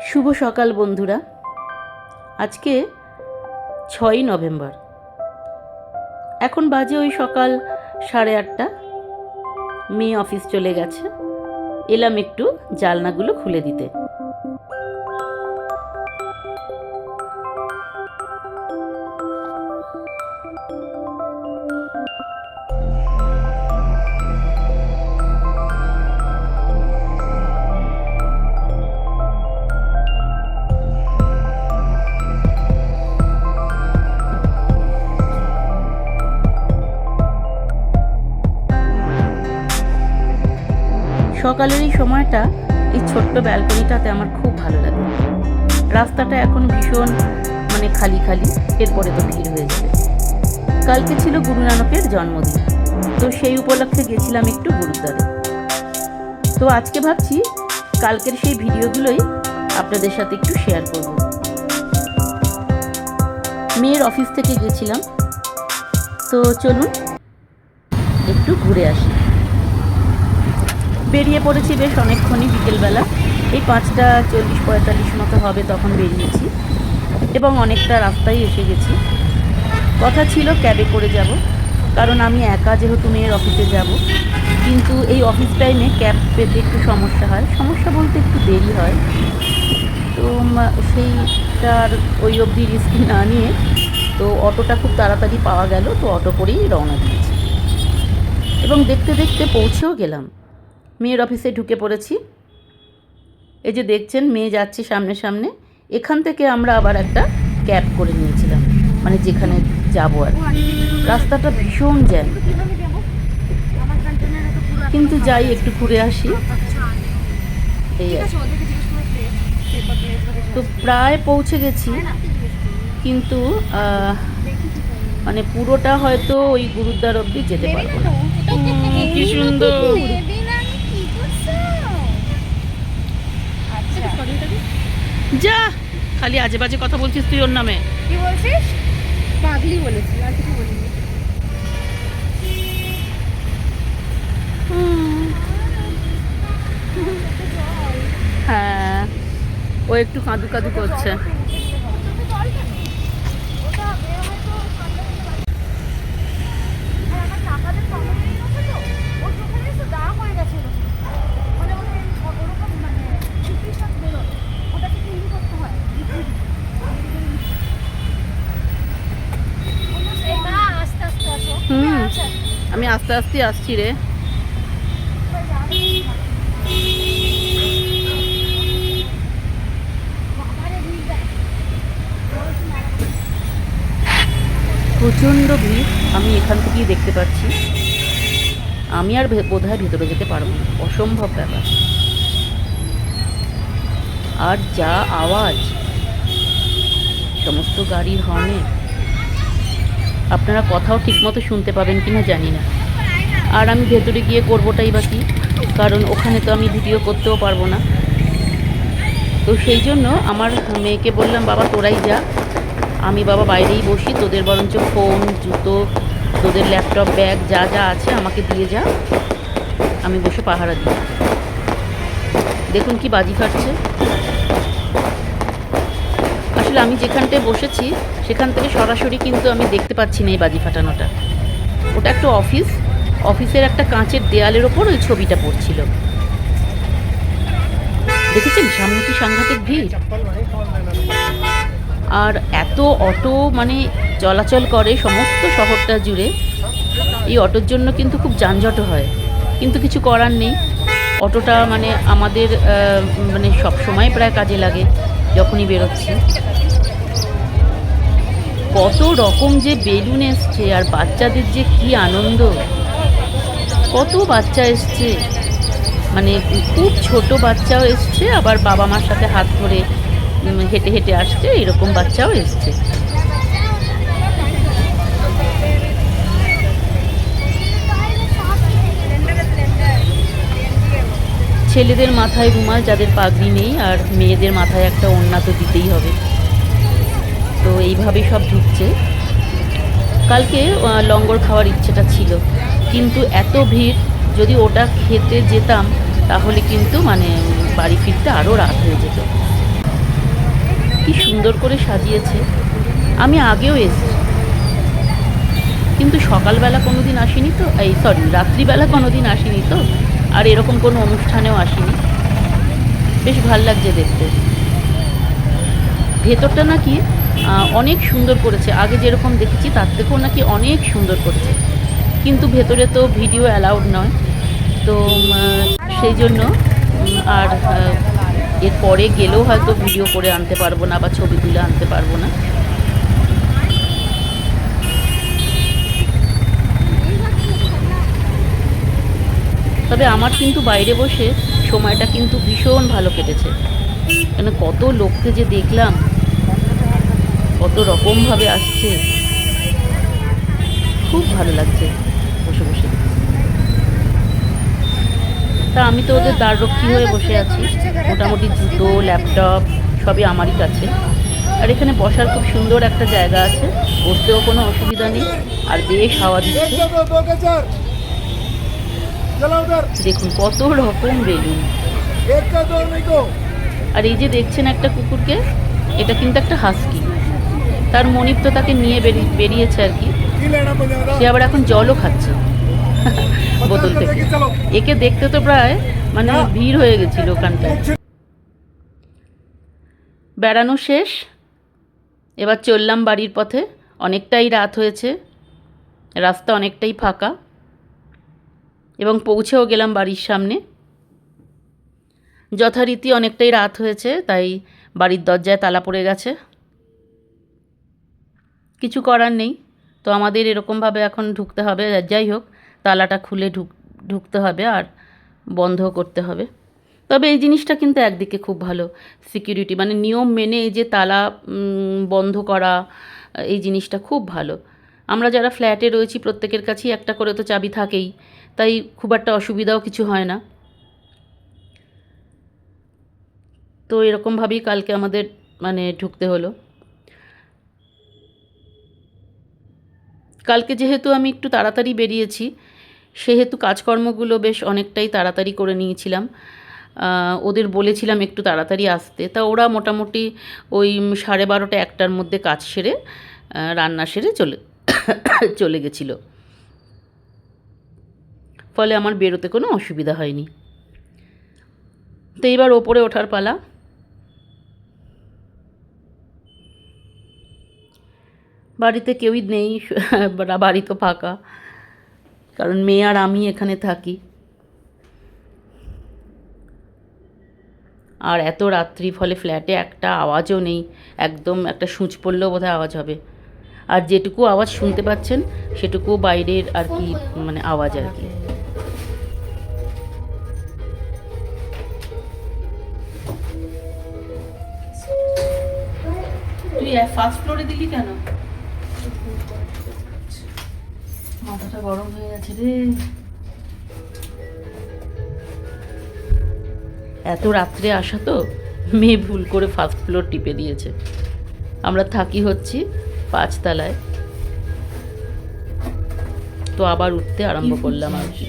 শুভ সকাল বন্ধুরা। আজকে 6ই নভেম্বর, এখন বাজে ওই সকাল 8:30। মেয়ে অফিস চলে গেছে, এলাম একটু জানলাগুলো খুলে দিতে। সকালের এই সময়টা এই ছোট্ট ব্যালকনিটাতে আমার খুব ভালো লাগে। রাস্তাটা এখন ভীষণ খালি খালি, এরপরে তো ভিড় হয়ে যাবে। কালকে ছিল গুরু নানকের জন্মদিন, তো সেই উপলক্ষে গেছিলাম একটু গুরুদ্বারে। তো আজকে ভাবছি কালকের সেই ভিডিওগুলোই আপনাদের সাথে একটু শেয়ার করব। মেয়ের অফিস থেকে গেছিলাম, তো চলুন একটু ঘুরে আসি। বেরিয়ে পড়েছি বেশ অনেকক্ষণই, বিকেলবেলা এই 5:40-45 মতো হবে তখন বেরিয়েছি, এবং অনেকটা রাস্তায় এসে গেছি। কথা ছিল ক্যাবে করে যাব, কারণ আমি একা যেহেতু মেয়ের অফিসে যাব। কিন্তু এই অফিস টাইমে ক্যাব পেতে একটু সমস্যা হয়, সমস্যা বলতে একটু দেরি হয়। তো সেইটার ওই অবধি রিস্ক না নিয়ে তো অটোটা খুব তাড়াতাড়ি পাওয়া গেল, তো অটো করেই রওনা দিয়েছি এবং দেখতে দেখতে পৌঁছেও গেলাম। মেয়ের অফিসে ঢুকে পড়েছি। এই যে দেখছেন মেয়ে যাচ্ছে সামনে সামনে, এখান থেকে আমরা আবার একটা ক্যাব করে নিয়েছিলাম, যেখানে যাবো আর। রাস্তাটা ভীষণ জ্যাম, কিন্তু যাই একটু ঘুরে আসি, এই তো প্রায় পৌঁছে গেছি। কিন্তু পুরোটা হয়তো ওই গুরুদ্বার অবধি যেতে পারবো না। কি সুন্দর! যা, খালি আজে বাজে কথা বলছিস তুই ওর নামে। কি বলছিস? পাগলি বলেছি, আর কিছু বলিনি। হ্যাঁ, ও একটু কাঁদু কাঁদু করছে। আমি আস্তে আস্তে আসছি রে। প্রচণ্ড ভিড়, আমি এখান থেকেই দেখতে পাচ্ছি। আমি আর বোধহয় ভেতরে যেতে পারবো না, অসম্ভব ব্যাপার। আর যা আওয়াজ সমস্ত গাড়ির হর্নে, আপনারা কথাও ঠিকমতো শুনতে পাবেন কিনা জানি না। আর আমি ভেতরে গিয়ে করবোটাই বা কি, কারণ ওখানে তো আমি ভিডিও করতেও পারবো না। তো সেই জন্য আমার মেয়েকে বললাম, বাবা তোরাই যা, আমি বাবা বাইরেই বসি, তোদের বরঞ্চ ফোন, জুতো, তোদের ল্যাপটপ, ব্যাগ যা যা আছে আমাকে দিয়ে যা, আমি বসে পাহারা দিই। দেখুন কি বাজি ফাটছে। আসলে আমি যেখানটায় বসেছি সেখান থেকে সরাসরি কিন্তু আমি দেখতে পাচ্ছি না এই বাজি ফাটানোটা। ওটা একটা অফিসের একটা কাঁচের দেয়ালের ওপর ওই ছবিটা পড়ছিল। দেখেছেন সামনে কি সাংঘাতিক ভিড়, আর এত অটো মানে চলাচল করে সমস্ত শহরটা জুড়ে। এই অটোর জন্য কিন্তু খুব যানজট হয়, কিন্তু কিছু করার নেই। অটোটা মানে আমাদের মানে সব সময় প্রায় কাজে লাগে যখনই বেরোচ্ছি। কত রকম যে বেলুন এসছে, আর বাচ্চাদের যে কি আনন্দ, কত বাচ্চা এসছে, মানে খুব ছোট বাচ্চাও এসছে, আবার বাবা মার সাথে হাত ধরে হেঁটে হেঁটে আসছে, এরকম বাচ্চাও এসছে। ছেলেদের মাথায় রুমাল, যাদের পাগড়ি নেই, আর মেয়েদের মাথায় একটা ওড়না তো দিতেই হবে। তো এইভাবেই সব ঢুকছে। কালকে লঙ্গর খাওয়ার ইচ্ছেটা ছিল, কিন্তু এত ভিড়, যদি ওটা খেতে যেতাম তাহলে কিন্তু মানে বাড়ি ফিরতে আরও রাত হয়ে যেত। কি সুন্দর করে সাজিয়েছে। আমি আগেও এসেছি, কিন্তু সকালবেলা কোনো দিন আসিনি তো, রাত্রিবেলা কোনো দিন আসিনি তো, আর এরকম কোনো অনুষ্ঠানেও আসিনি। বেশ ভাল লাগছে দেখতে। ভেতরটা নাকি অনেক সুন্দর করেছে, আগে যেরকম দেখেছি তার থেকেও নাকি অনেক সুন্দর করেছে, কিন্তু ভেতরে তো ভিডিও অ্যালাউড নয়, তো সেই জন্য আর এরপরে গেলেও হয়তো ভিডিও করে আনতে পারবো না বা ছবি তুলে আনতে পারবো না। তবে আমার কিন্তু বাইরে বসে সময়টা কিন্তু ভীষণ ভালো কেটেছে, মানে কত লোককে যে দেখলাম, কত রকমভাবে আসছে, খুব ভালো লাগছে বসে বসে। তা আমি তো ওদের দ্বাররক্ষী হয়ে বসে আছি, মোটামুটি জুতো ল্যাপটপ সবই আমারই কাছে। আর এখানে বসার খুব সুন্দর একটা জায়গা আছে, বসতেও কোনো অসুবিধা নেই, আর বেশ হাওয়া দিচ্ছে। দেখুন কত রকম বেলুন। আর এই যে দেখছেন একটা কুকুরকে, এটা কিন্তু একটা হাস্কি। তার মনিব তো তাকে নিয়ে বেরিয়েছে আর কি, সে আবার এখন জলও খাচ্ছে বোতল থেকে। একে দেখতে তো প্রায় মানে ভিড় হয়ে গেছিল ওখানটায়। বেড়ানো শেষ, এবার চললাম বাড়ির পথে। অনেকটাই রাত হয়েছে, রাস্তা অনেকটাই ফাঁকা, এবং পৌঁছেও গেলাম বাড়ির সামনে। যথারীতি অনেকটাই রাত হয়েছে, তাই বাড়ির দরজায় তালা পড়ে গেছে। কিছু করার নেই, তো আমাদের এরকমভাবে এখন ঢুকতে হবে। যাই হোক, তালাটা খুলে ঢুকতে হবে আর বন্ধ করতে হবে। তবে এই জিনিসটা কিন্তু একদিকে খুব ভালো, সিকিউরিটি মানে নিয়ম মেনে এই যে তালা বন্ধ করা, এই জিনিসটা খুব ভালো। আমরা যারা ফ্ল্যাটে রয়েছি প্রত্যেকের কাছেই একটা করে তো চাবি থাকেই, তাই খুব একটা অসুবিধাও কিছু হয় না। তো এরকমভাবেই কালকে আমাদের মানে ঢুকতে হলো। কালকে যেহেতু আমি একটু তাড়াতাড়ি বেরিয়েছি, সেহেতু কাজকর্মগুলো বেশ অনেকটাই তাড়াতাড়ি করে নিয়েছিলাম। ওদের বলেছিলাম একটু তাড়াতাড়ি আসতে, তা ওরা মোটামুটি ওই 12:30 একটার মধ্যে কাজ সেরে রান্না সেরে চলে গেছিলো। ফলে আমার বেরোতে কোনো অসুবিধা হয়নি। তো এবার ওপরে ওঠার পালা। বাড়িতে কেউই নেই, বাড়ি তো ফাঁকা, কারণ মেয়ে আর আমি এখানে থাকি। আর এত রাত্রি, ফলে ফ্ল্যাটে একটা আওয়াজও নেই, একদম একটা সূঁচ পড়লেও বোধহয় আওয়াজ হবে। আর যেটুকু আওয়াজ শুনতে পাচ্ছেন সেটুকু বাইরের আর কি মানে আওয়াজ আর কি। তুই ফার্স্ট ফ্লোরে দিলি কেন? মাথাটা গরম হয়ে গেছে রে। এত রাত্রে আসা তো, মেয়ে ভুল করে ফার্স্ট ফ্লোর টিপে দিয়েছে। আমরা থাকি হচ্ছি 5 তলায়, তো আবার উঠতে আরম্ভ করলাম আর কি।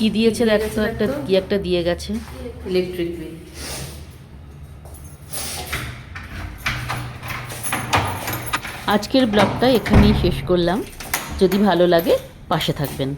কি দিয়েছে দেখো, একটা কি একটা দিয়ে গেছে। Electric bill. আজকের ব্লগটা এখানেই শেষ করলাম। যদি ভালো লাগে পাশে থাকবেন।